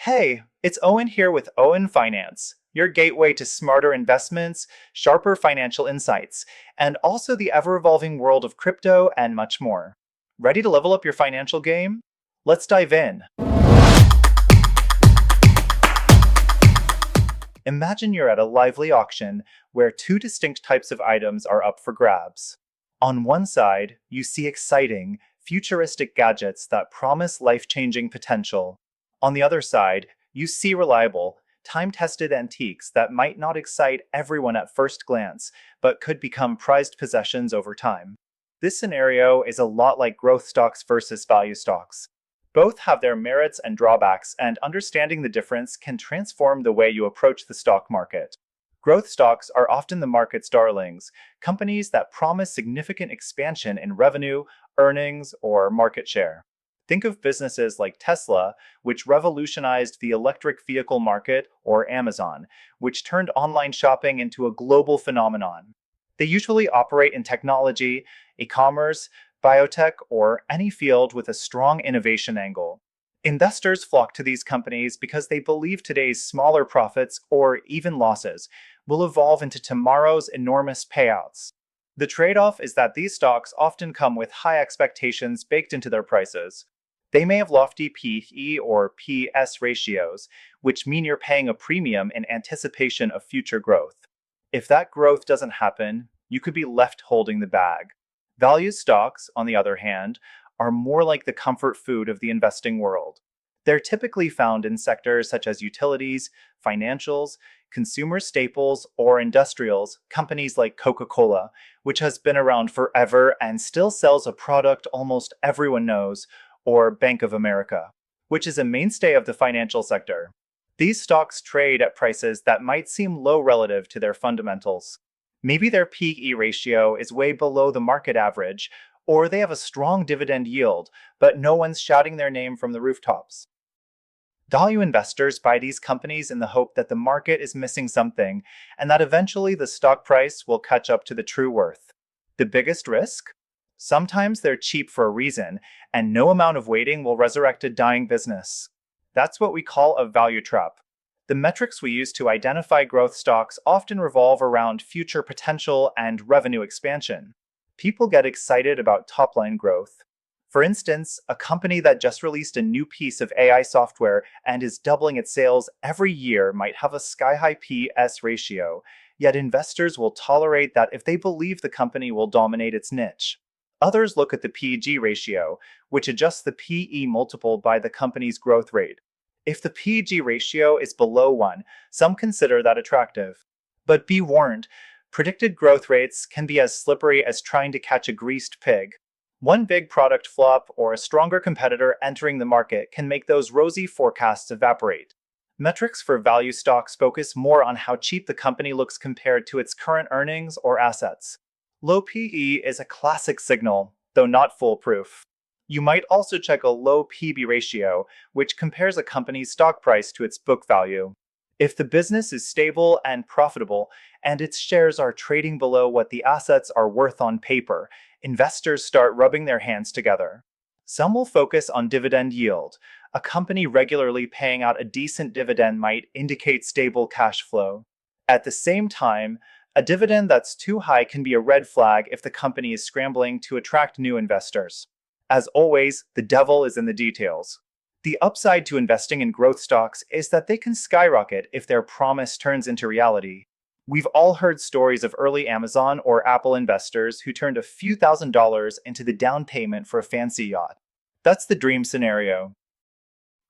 Hey, it's Owen here with Owen Finance, your gateway to smarter investments, sharper financial insights, and also the ever evolving world of crypto and much more. Ready to level up your financial game? Let's dive in. Imagine you're at a lively auction where two distinct types of items are up for grabs. On one side, you see exciting, futuristic gadgets that promise life changing potential. On the other side, you see reliable, time tested antiques that might not excite everyone at first glance, but could become prized possessions over time. This scenario is a lot like growth stocks versus value stocks. Both have their merits and drawbacks, and understanding the difference can transform the way you approach the stock market. Growth stocks are often the market's darlings, companies that promise significant expansion in revenue, earnings, or market share. Think of businesses like Tesla, which revolutionized the electric vehicle market, or Amazon, which turned online shopping into a global phenomenon. They usually operate in technology, e-commerce, biotech, or any field with a strong innovation angle. Investors flock to these companies because they believe today's smaller profits, or even losses, will evolve into tomorrow's enormous payouts. The trade-off is that these stocks often come with high expectations baked into their prices. They may have lofty P/E or P/S ratios, which mean you're paying a premium in anticipation of future growth. If that growth doesn't happen, you could be left holding the bag. Value stocks, on the other hand, are more like the comfort food of the investing world. They're typically found in sectors such as utilities, financials, consumer staples, or industrials, companies like Coca-Cola, which has been around forever and still sells a product almost everyone knows, or Bank of America, which is a mainstay of the financial sector. These stocks trade at prices that might seem low relative to their fundamentals. Maybe their P/E ratio is way below the market average, or they have a strong dividend yield, but no one's shouting their name from the rooftops. Value investors buy these companies in the hope that the market is missing something and that eventually the stock price will catch up to the true worth. The biggest risk? Sometimes they're cheap for a reason, and no amount of waiting will resurrect a dying business. That's what we call a value trap. The metrics we use to identify growth stocks often revolve around future potential and revenue expansion. People get excited about top-line growth. For instance, a company that just released a new piece of AI software and is doubling its sales every year might have a sky-high P/S ratio, yet investors will tolerate that if they believe the company will dominate its niche. Others look at the P/G ratio, which adjusts the P/E multiple by the company's growth rate. If the P/G ratio is below 1, some consider that attractive. But be warned, predicted growth rates can be as slippery as trying to catch a greased pig. One big product flop or a stronger competitor entering the market can make those rosy forecasts evaporate. Metrics for value stocks focus more on how cheap the company looks compared to its current earnings or assets. Low P/E is a classic signal, though not foolproof. You might also check a low P/B ratio, which compares a company's stock price to its book value. If the business is stable and profitable, and its shares are trading below what the assets are worth on paper, investors start rubbing their hands together. Some will focus on dividend yield. A company regularly paying out a decent dividend might indicate stable cash flow. At the same time, a dividend that's too high can be a red flag if the company is scrambling to attract new investors. As always, the devil is in the details. The upside to investing in growth stocks is that they can skyrocket if their promise turns into reality. We've all heard stories of early Amazon or Apple investors who turned a few $1,000s into the down payment for a fancy yacht. That's the dream scenario.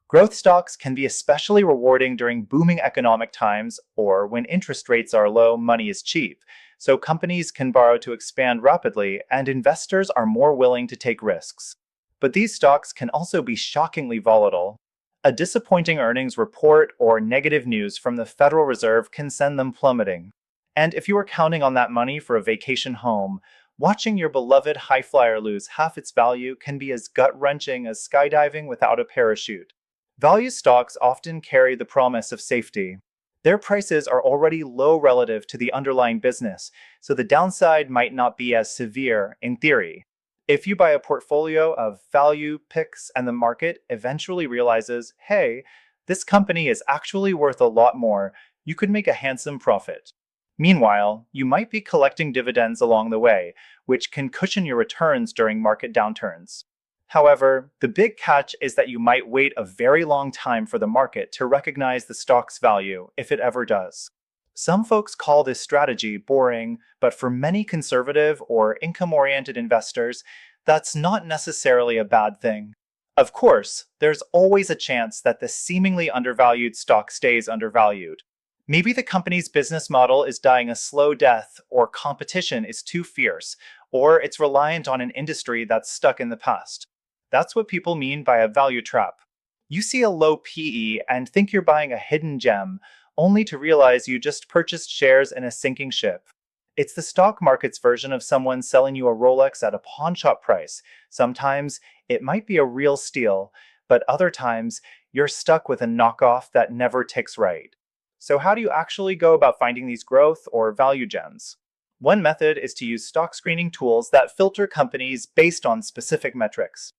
Growth stocks can be especially rewarding during booming economic times or when interest rates are low, money is cheap, so companies can borrow to expand rapidly and investors are more willing to take risks. But these stocks can also be shockingly volatile. A disappointing earnings report or negative news from the Federal Reserve can send them plummeting. And if you are counting on that money for a vacation home, watching your beloved high flyer lose half its value can be as gut-wrenching as skydiving without a parachute. Value stocks often carry the promise of safety. Their prices are already low relative to the underlying business, so the downside might not be as severe in theory. If you buy a portfolio of value picks and the market eventually realizes, hey, This company is actually worth a lot more. You could make a handsome profit. Meanwhile, you might be collecting dividends along the way, which can cushion your returns during market downturns. However, the big catch is that you might wait a very long time for the market to recognize the stock's value, if it ever does. Some folks call this strategy boring, but for many conservative or income oriented investors, that's not necessarily a bad thing. Of course, there's always a chance that the seemingly undervalued stock stays undervalued. Maybe the company's business model is dying a slow death, or competition is too fierce, or it's reliant on an industry that's stuck in the past. That's what people mean by a value trap. You see a low PE and think you're buying a hidden gem, only to realize you just purchased shares in a sinking ship. It's the stock market's version of someone selling you a Rolex at a pawn shop price. Sometimes it might be a real steal, but other times you're stuck with a knockoff that never ticks right. So, how do you actually go about finding these growth or value gems? One method is to use stock screening tools that filter companies based on specific metrics.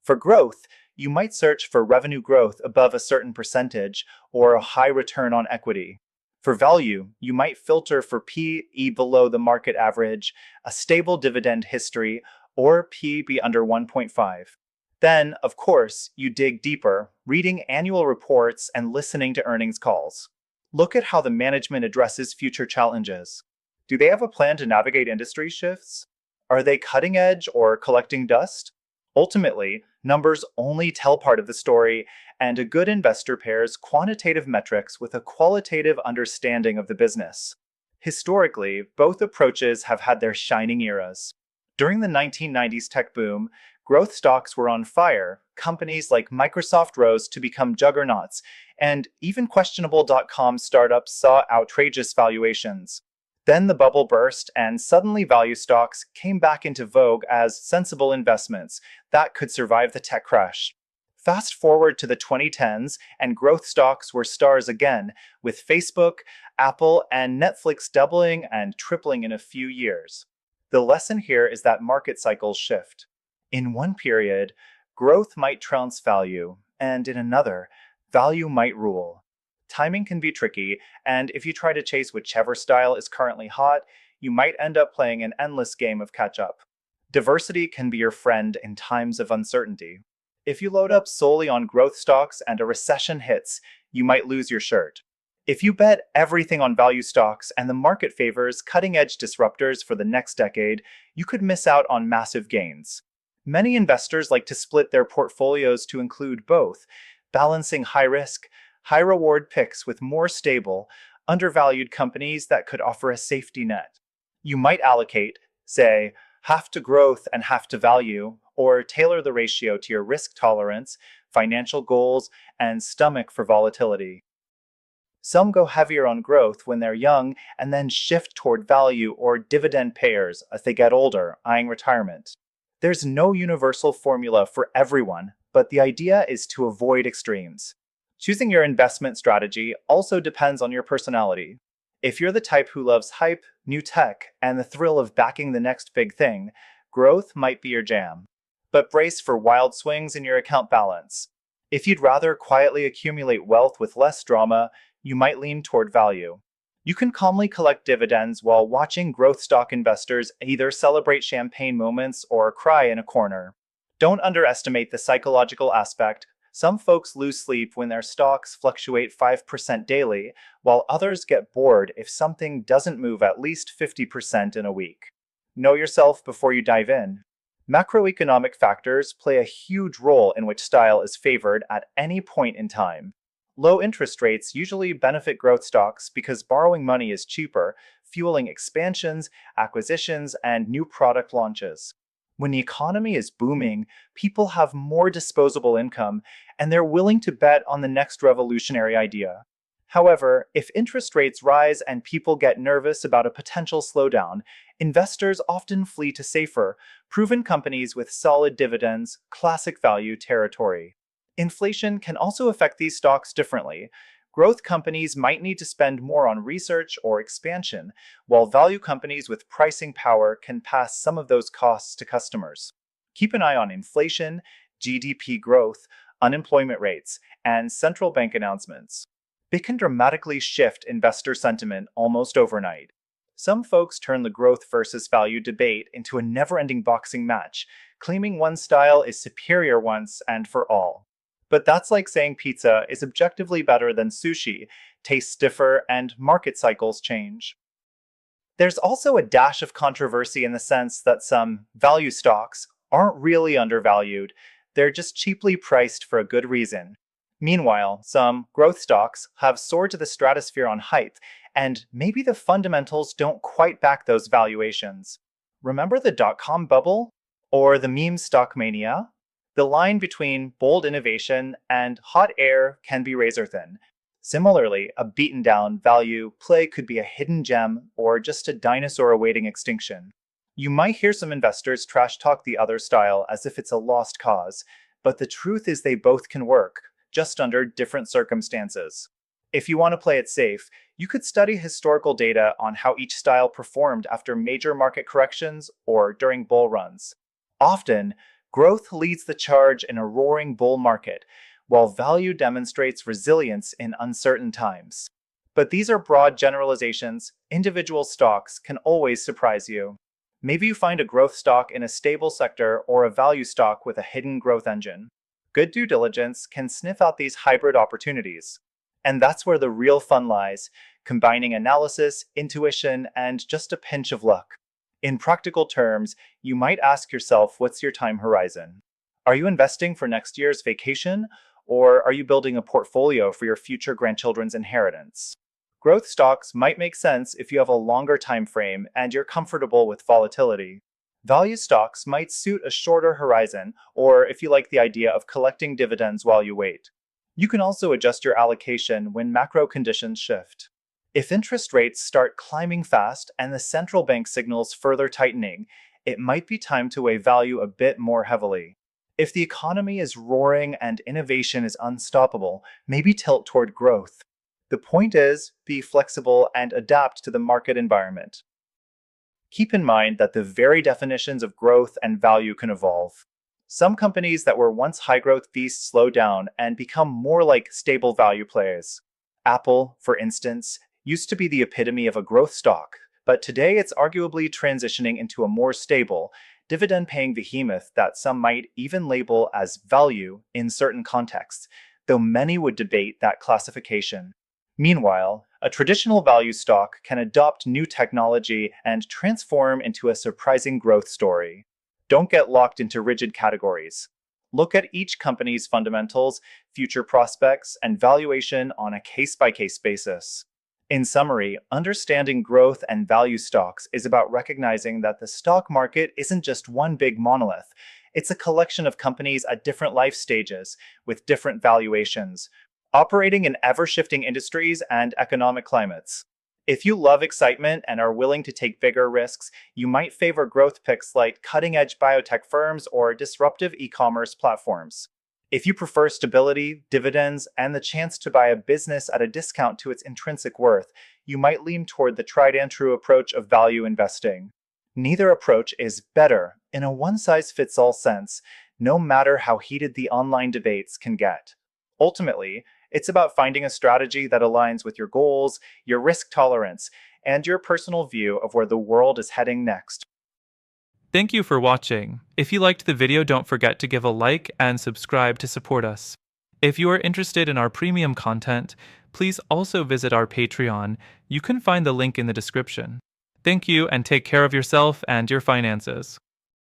For growth, you might search for revenue growth above a certain percentage or a high return on equity. For value, you might filter for PE below the market average, a stable dividend history, or PB under 1.5. Then, of course, you dig deeper, reading annual reports and listening to earnings calls. Look at how the management addresses future challenges. Do they have a plan to navigate industry shifts? Are they cutting edge or collecting dust? Ultimately, numbers only tell part of the story, and a good investor pairs quantitative metrics with a qualitative understanding of the business. Historically, both approaches have had their shining eras. During the 1990s tech boom, growth stocks were on fire. Companies like Microsoft rose to become juggernauts, and even questionable.com startups saw outrageous valuations. Then the bubble burst, and suddenly value stocks came back into vogue as sensible investments that could survive the tech crash. Fast forward to the 2010s, and growth stocks were stars again, with Facebook, Apple, and Netflix doubling and tripling in a few years. The lesson here is that market cycles shift. In one period, growth might trounce value, and in another, value might rule. Timing can be tricky, and if you try to chase whichever style is currently hot, you might end up playing an endless game of catch up. Diversity can be your friend in times of uncertainty. If you load up solely on growth stocks and a recession hits, you might lose your shirt. If you bet everything on value stocks and the market favors cutting edge disruptors for the next decade, you could miss out on massive gains. Many investors like to split their portfolios to include both, balancing high risk, high reward picks with more stable, undervalued companies that could offer a safety net. You might allocate, say, half to growth and half to value, or tailor the ratio to your risk tolerance, financial goals, and stomach for volatility. Some go heavier on growth when they're young and then shift toward value or dividend payers as they get older, eyeing retirement. There's no universal formula for everyone, but the idea is to avoid extremes. Choosing your investment strategy also depends on your personality. If you're the type who loves hype, new tech, and the thrill of backing the next big thing, growth might be your jam. But brace for wild swings in your account balance. If you'd rather quietly accumulate wealth with less drama, you might lean toward value. You can calmly collect dividends while watching growth stock investors either celebrate champagne moments or cry in a corner. Don't underestimate the psychological aspect. Some folks lose sleep when their stocks fluctuate 5% daily, while others get bored if something doesn't move at least 50% in a week. Know yourself before you dive in. Macroeconomic factors play a huge role in which style is favored at any point in time. Low interest rates usually benefit growth stocks because borrowing money is cheaper, fueling expansions, acquisitions, and new product launches. When the economy is booming, people have more disposable income and they're willing to bet on the next revolutionary idea. However, if interest rates rise and people get nervous about a potential slowdown, investors often flee to safer, proven companies with solid dividends, classic value territory. Inflation can also affect these stocks differently. Growth companies might need to spend more on research or expansion, while value companies with pricing power can pass some of those costs to customers. Keep an eye on inflation, GDP growth, unemployment rates, and central bank announcements. They can dramatically shift investor sentiment almost overnight. Some folks turn the growth versus value debate into a never ending boxing match, claiming one style is superior once and for all. But that's like saying pizza is objectively better than sushi, tastes differ, and market cycles change. There's also a dash of controversy in the sense that some value stocks aren't really undervalued, they're just cheaply priced for a good reason. Meanwhile, some growth stocks have soared to the stratosphere on hype, and maybe the fundamentals don't quite back those valuations. Remember the dot-com bubble? Or the meme stock mania? The line between bold innovation and hot air can be razor thin. Similarly, a beaten down value play could be a hidden gem or just a dinosaur awaiting extinction. You might hear some investors trash talk the other style as if it's a lost cause, but the truth is they both can work, just under different circumstances. If you want to play it safe, you could study historical data on how each style performed after major market corrections or during bull runs. Often, growth leads the charge in a roaring bull market, while value demonstrates resilience in uncertain times. But these are broad generalizations. Individual stocks can always surprise you. Maybe you find a growth stock in a stable sector or a value stock with a hidden growth engine. Good due diligence can sniff out these hybrid opportunities. And that's where the real fun lies, combining analysis, intuition, and just a pinch of luck. In practical terms, you might ask yourself, what's your time horizon? Are you investing for next year's vacation, or are you building a portfolio for your future grandchildren's inheritance? Growth stocks might make sense if you have a longer time frame and you're comfortable with volatility. Value stocks might suit a shorter horizon, or if you like the idea of collecting dividends while you wait. You can also adjust your allocation when macro conditions shift. If interest rates start climbing fast and the central bank signals further tightening, it might be time to weigh value a bit more heavily. If the economy is roaring and innovation is unstoppable, maybe tilt toward growth. The point is, be flexible and adapt to the market environment. Keep in mind that the very definitions of growth and value can evolve. Some companies that were once high-growth beasts slow down and become more like stable value players. Apple, for instance, used to be the epitome of a growth stock, but today it's arguably transitioning into a more stable, dividend-paying behemoth that some might even label as value in certain contexts, though many would debate that classification. Meanwhile, a traditional value stock can adopt new technology and transform into a surprising growth story. Don't get locked into rigid categories. Look at each company's fundamentals, future prospects, and valuation on a case-by-case basis. In summary, understanding growth and value stocks is about recognizing that the stock market isn't just one big monolith. It's a collection of companies at different life stages, with different valuations, operating in ever-shifting industries and economic climates. If you love excitement and are willing to take bigger risks, you might favor growth picks like cutting-edge biotech firms or disruptive e-commerce platforms. If you prefer stability, dividends, and the chance to buy a business at a discount to its intrinsic worth, you might lean toward the tried-and-true approach of value investing. Neither approach is better in a one-size-fits-all sense, no matter how heated the online debates can get. Ultimately, it's about finding a strategy that aligns with your goals, your risk tolerance, and your personal view of where the world is heading next. Thank you for watching. If you liked the video, don't forget to give a like and subscribe to support us. If you are interested in our premium content, please also visit our Patreon. You can find the link in the description. Thank you and take care of yourself and your finances.